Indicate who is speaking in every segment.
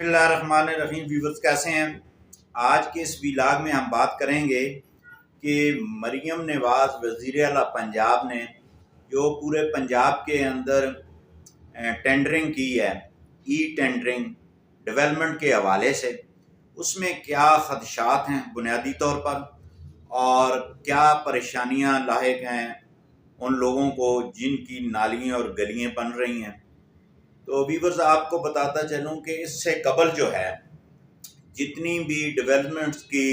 Speaker 1: بسم اللہ الرحمن الرحیم ویورز کیسے ہیں؟ آج کے اس ویلاگ میں ہم بات کریں گے کہ مریم نواز وزیر اعلیٰ پنجاب نے جو پورے پنجاب کے اندر ٹینڈرنگ کی ہے، ای ٹینڈرنگ ڈیولپمنٹ کے حوالے سے، اس میں کیا خدشات ہیں بنیادی طور پر اور کیا پریشانیاں لاحق ہیں ان لوگوں کو جن کی نالیاں اور گلیاں بن رہی ہیں۔ تو ویورز آپ کو بتاتا چلوں کہ اس سے قبل جو ہے جتنی بھی ڈیولپمنٹس کی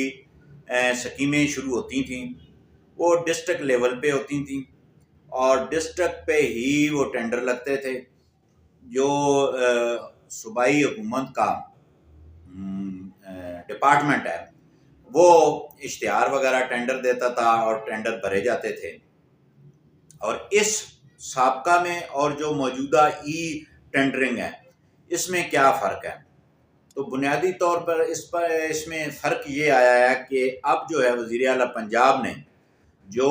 Speaker 1: سکیمیں شروع ہوتی تھیں وہ ڈسٹرکٹ لیول پہ ہوتی تھیں اور ڈسٹرکٹ پہ ہی وہ ٹینڈر لگتے تھے۔ جو صوبائی حکومت کا ڈپارٹمنٹ ہے وہ اشتہار وغیرہ ٹینڈر دیتا تھا اور ٹینڈر بھرے جاتے تھے۔ اور اس سابقہ میں اور جو موجودہ ای ٹینڈرنگ ہے اس میں کیا فرق ہے؟ تو بنیادی طور پر اس میں فرق یہ آیا ہے کہ اب جو ہے وزیر اعلیٰ پنجاب نے جو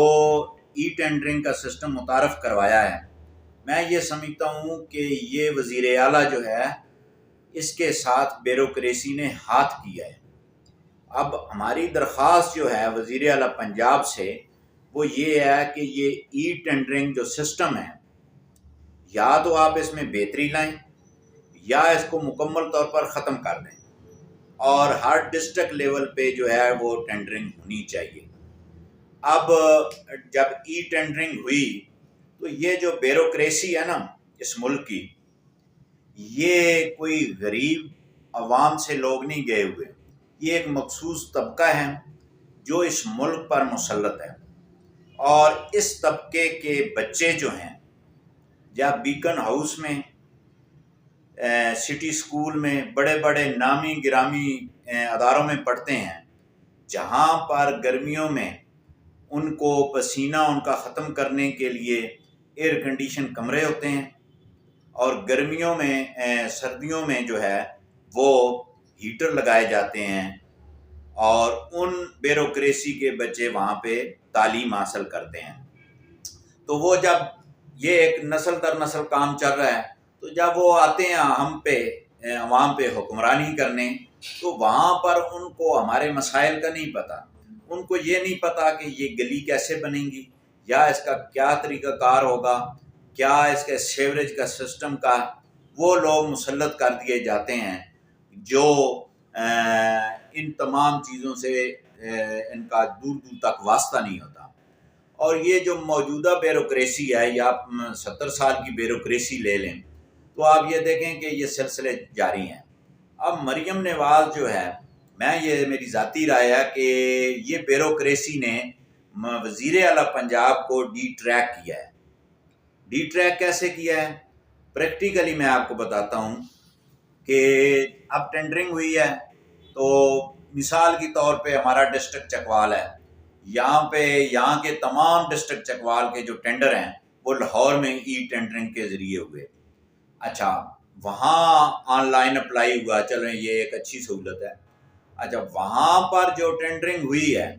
Speaker 1: ای ٹینڈرنگ کا سسٹم متعارف کروایا ہے، میں یہ سمجھتا ہوں کہ یہ وزیر اعلیٰ جو ہے اس کے ساتھ بیوروکریسی نے ہاتھ کیا ہے۔ اب ہماری درخواست جو ہے وزیر اعلیٰ پنجاب سے وہ یہ ہے کہ یہ ای ٹینڈرنگ جو سسٹم ہے یا تو آپ اس میں بہتری لائیں یا اس کو مکمل طور پر ختم کر دیں اور ہر ڈسٹرکٹ لیول پہ جو ہے وہ ٹینڈرنگ ہونی چاہیے۔ اب جب ای ٹینڈرنگ ہوئی تو یہ جو بیوروکریسی ہے نا اس ملک کی، یہ کوئی غریب عوام سے لوگ نہیں گئے ہوئے، یہ ایک مخصوص طبقہ ہے جو اس ملک پر مسلط ہے، اور اس طبقے کے بچے جو ہیں یا بیکن ہاؤس میں، سٹی سکول میں، بڑے بڑے نامی گرامی اداروں میں پڑھتے ہیں جہاں پر گرمیوں میں ان کو پسینہ ان کا ختم کرنے کے لیے ایئر کنڈیشن کمرے ہوتے ہیں اور گرمیوں میں سردیوں میں جو ہے وہ ہیٹر لگائے جاتے ہیں، اور ان بیوروکریسی کے بچے وہاں پہ تعلیم حاصل کرتے ہیں۔ تو وہ جب یہ ایک نسل در نسل کام چل رہا ہے تو جب وہ آتے ہیں ہم پہ عوام پہ حکمرانی کرنے تو وہاں پر ان کو ہمارے مسائل کا نہیں پتہ، ان کو یہ نہیں پتہ کہ یہ گلی کیسے بنیں گی یا اس کا کیا طریقہ کار ہوگا، کیا اس کے سیوریج کا سسٹم کا۔ وہ لوگ مسلط کر دیے جاتے ہیں جو ان تمام چیزوں سے ان کا دور دور تک واسطہ نہیں ہوتا۔ اور یہ جو موجودہ بیوروکریسی ہے یا 70 سال کی بیوروکریسی لے لیں تو آپ یہ دیکھیں کہ یہ سلسلے جاری ہیں۔ اب مریم نواز جو ہے، یہ میری ذاتی رائے ہے کہ یہ بیوروکریسی نے وزیر اعلیٰ پنجاب کو ڈی ٹریک کیا ہے۔ ڈی ٹریک کیسے کیا ہے؟ پریکٹیکلی میں آپ کو بتاتا ہوں کہ اب ٹینڈرنگ ہوئی ہے تو مثال کی طور پہ ہمارا ڈسٹرکٹ چکوال ہے، یہاں کے تمام ڈسٹرکٹ چکوال کے جو ٹینڈر ہیں وہ لاہور میں ای ٹینڈرنگ کے ذریعے ہوئے۔ اچھا، وہاں آن لائن اپلائی ہوا، چلیں یہ ایک اچھی سہولت ہے۔ اچھا، وہاں پر جو ٹینڈرنگ ہوئی ہے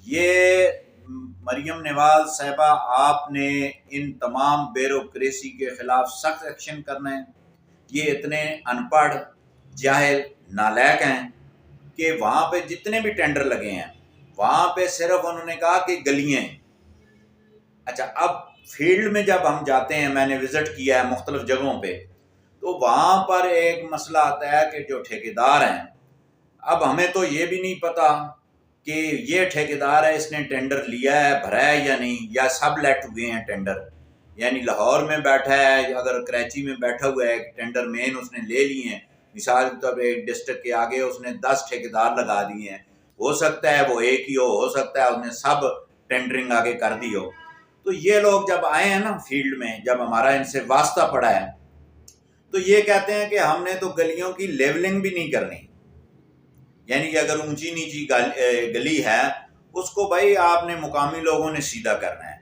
Speaker 1: یہ مریم نواز صاحبہ آپ نے ان تمام بیوروکریسی کے خلاف سخت ایکشن کرنا ہے۔ یہ اتنے ان پڑھ جاہل نالائق ہیں کہ وہاں پہ جتنے بھی ٹینڈر لگے ہیں وہاں پہ صرف انہوں نے کہا کہ گلیاں ہیں۔ اچھا، اب فیلڈ میں جب ہم جاتے ہیں، میں نے وزٹ کیا ہے مختلف جگہوں پہ، تو وہاں پر ایک مسئلہ آتا ہے کہ جو ٹھیکیدار ہیں، اب ہمیں تو یہ بھی نہیں پتا کہ یہ ٹھیکیدار ہے اس نے ٹینڈر لیا ہے، بھرا ہے یا نہیں، یا سب لیٹ ہوئے ہیں ٹینڈر، یعنی لاہور میں بیٹھا ہے، اگر کراچی میں بیٹھا ہوا ہے ٹینڈر مین اس نے لے لیے ہیں، مثال کے طور پہ ایک ڈسٹرکٹ کے آگے اس نے 10 ٹھیکیدار لگا دیے ہیں، ہو سکتا ہے وہ ایک ہی ہو سکتا ہے اس نے سب ٹینڈرنگ آگے کر دی ہو۔ تو یہ لوگ جب آئے ہیں نا فیلڈ میں، جب ہمارا ان سے واسطہ پڑا ہے تو یہ کہتے ہیں کہ ہم نے تو گلیوں کی لیولنگ بھی نہیں کرنی، یعنی کہ اگر اونچی نیچی گلی ہے اس کو بھائی آپ نے مقامی لوگوں نے سیدھا کرنا ہے۔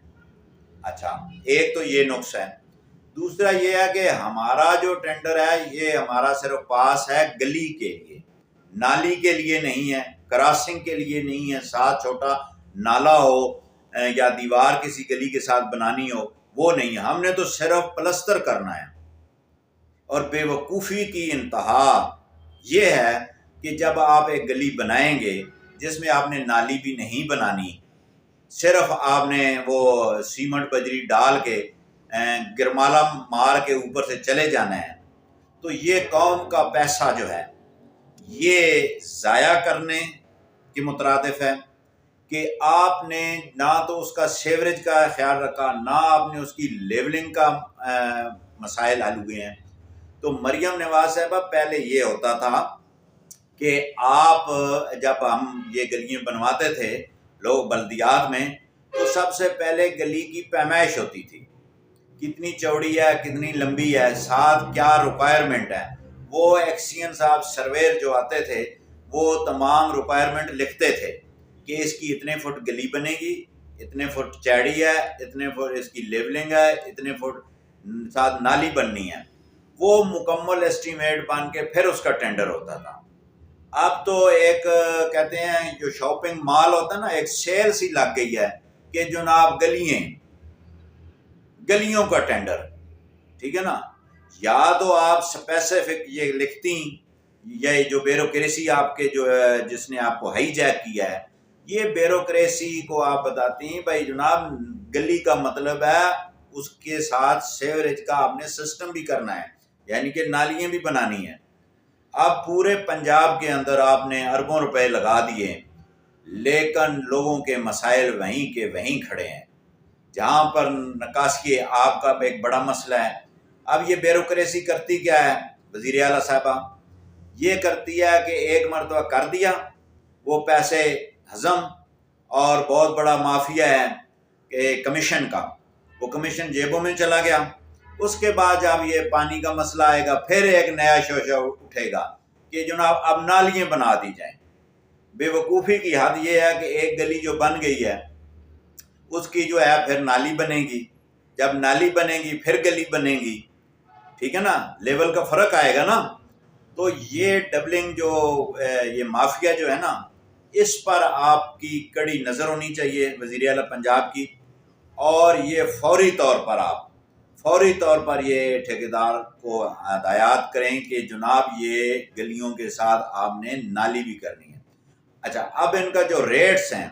Speaker 1: اچھا، ایک تو یہ نقص ہے۔ دوسرا یہ ہے کہ ہمارا جو ٹینڈر ہے یہ ہمارا صرف پاس ہے گلی کے لیے، نالی کے لیے نہیں ہے، کراسنگ کے لیے نہیں ہے، ساتھ چھوٹا نالا ہو یا دیوار کسی گلی کے ساتھ بنانی ہو وہ نہیں ہے، ہم نے تو صرف پلستر کرنا ہے۔ اور بے وقوفی کی انتہا یہ ہے کہ جب آپ ایک گلی بنائیں گے جس میں آپ نے نالی بھی نہیں بنانی، صرف آپ نے وہ سیمنٹ بجری ڈال کے گرمالا مار کے اوپر سے چلے جانا ہے، تو یہ قوم کا پیسہ جو ہے یہ ضائع کرنے کی مترادف ہے کہ آپ نے نہ تو اس کا سیوریج کا خیال رکھا، نہ آپ نے اس کی لیولنگ کا مسائل حل ہوئے ہیں۔ تو مریم نواز صاحبہ پہلے یہ ہوتا تھا کہ آپ جب ہم یہ گلیاں بنواتے تھے لوگ بلدیات میں، تو سب سے پہلے گلی کی پیمائش ہوتی تھی، کتنی چوڑی ہے، کتنی لمبی ہے، ساتھ کیا ریکوائرمنٹ ہے۔ وہ ایکسین صاحب سرویر جو آتے تھے وہ تمام ریکوائرمنٹ لکھتے تھے کہ اس کی اتنے فٹ گلی بنے گی، اتنے فٹ چیڑی ہے، اتنے فٹ اس کی لیولنگ ہے، اتنے فٹ ساتھ نالی بننی ہے۔ وہ مکمل ایسٹیمیٹ بن کے پھر اس کا ٹینڈر ہوتا تھا۔ اب تو ایک کہتے ہیں جو شاپنگ مال ہوتا ہے نا، ایک سیل سی لگ گئی ہے کہ جناب گلیوں کا ٹینڈر، ٹھیک ہے نا۔ یا تو آپ اسپیسیفک یہ لکھتی، یہ جو بیوروکریسی آپ کے جو جس نے آپ کو ہائی جیک کیا ہے، یہ بیوروکریسی کو آپ بتاتی ہیں بھائی جناب گلی کا مطلب ہے اس کے ساتھ سیوریج کا آپ نے سسٹم بھی کرنا ہے، یعنی کہ نالیاں بھی بنانی ہیں۔ اب پورے پنجاب کے اندر آپ نے اربوں روپے لگا دیے، لیکن لوگوں کے مسائل وہیں کے وہیں کھڑے ہیں۔ جہاں پر نکاسی آپ کا ایک بڑا مسئلہ ہے، اب یہ بیوروکریسی کرتی کیا ہے وزیر اعلیٰ صاحبہ؟ یہ کرتی ہے کہ ایک مرتبہ کر دیا، وہ پیسے ہضم، اور بہت بڑا مافیا ہے کہ کمیشن کا، وہ کمیشن جیبوں میں چلا گیا۔ اس کے بعد جب یہ پانی کا مسئلہ آئے گا پھر ایک نیا شوشہ اٹھے گا کہ جناب اب نالیاں بنا دی جائیں۔ بے وقوفی کی حد یہ ہے کہ ایک گلی جو بن گئی ہے اس کی جو ہے پھر نالی بنے گی، جب نالی بنے گی پھر گلی بنے گی، ٹھیک ہے نا، لیول کا فرق آئے گا نا۔ تو یہ ڈبلنگ جو یہ مافیا جو ہے نا، اس پر آپ کی کڑی نظر ہونی چاہیے وزیر اعلیٰ پنجاب کی، اور یہ فوری طور پر یہ ٹھیکیدار کو ہدایات کریں کہ جناب یہ گلیوں کے ساتھ آپ نے نالی بھی کرنی ہے۔ اچھا، اب ان کا جو ریٹس ہیں،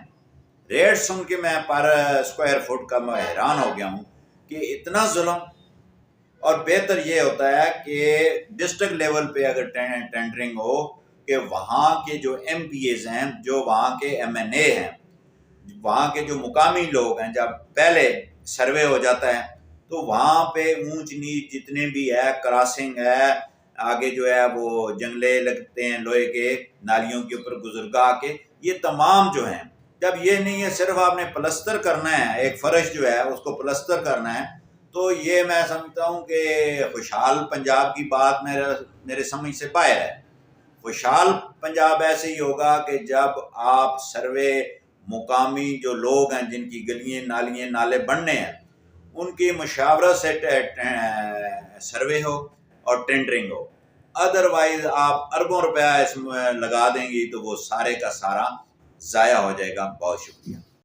Speaker 1: ریٹ سن کے میں پر اسکوائر فٹ کا میں حیران ہو گیا ہوں کہ اتنا ظلم۔ اور بہتر یہ ہوتا ہے کہ ڈسٹرکٹ لیول پہ اگر ٹینڈرنگ ہو کہ وہاں کے جو ایم پی ایز ہیں، جو وہاں کے ایم این اے ہیں، وہاں کے جو مقامی لوگ ہیں، جب پہلے سروے ہو جاتا ہے تو وہاں پہ اونچ نیچ جتنے بھی ہے، کراسنگ ہے، آگے جو ہے وہ جنگلے لگتے ہیں لوہے کے نالیوں کے اوپر گزرگاہ کے، یہ تمام جو ہیں، جب یہ نہیں ہے صرف آپ نے پلستر کرنا ہے، ایک فرش جو ہے اس کو پلستر کرنا ہے، تو یہ میں سمجھتا ہوں کہ خوشحال پنجاب کی بات میرے سمجھ سے باہر ہے۔ خوشحال پنجاب ایسے ہی ہوگا کہ جب آپ سروے مقامی جو لوگ ہیں جن کی گلیاں نالیاں نالے بننے ہیں ان کی مشاورت سے سروے ہو اور ٹینڈرنگ ہو، ادروائز آپ اربوں روپیہ اس میں لگا دیں گی تو وہ سارے کا سارا ضائع ہو جائے گا۔ بہت شکریہ۔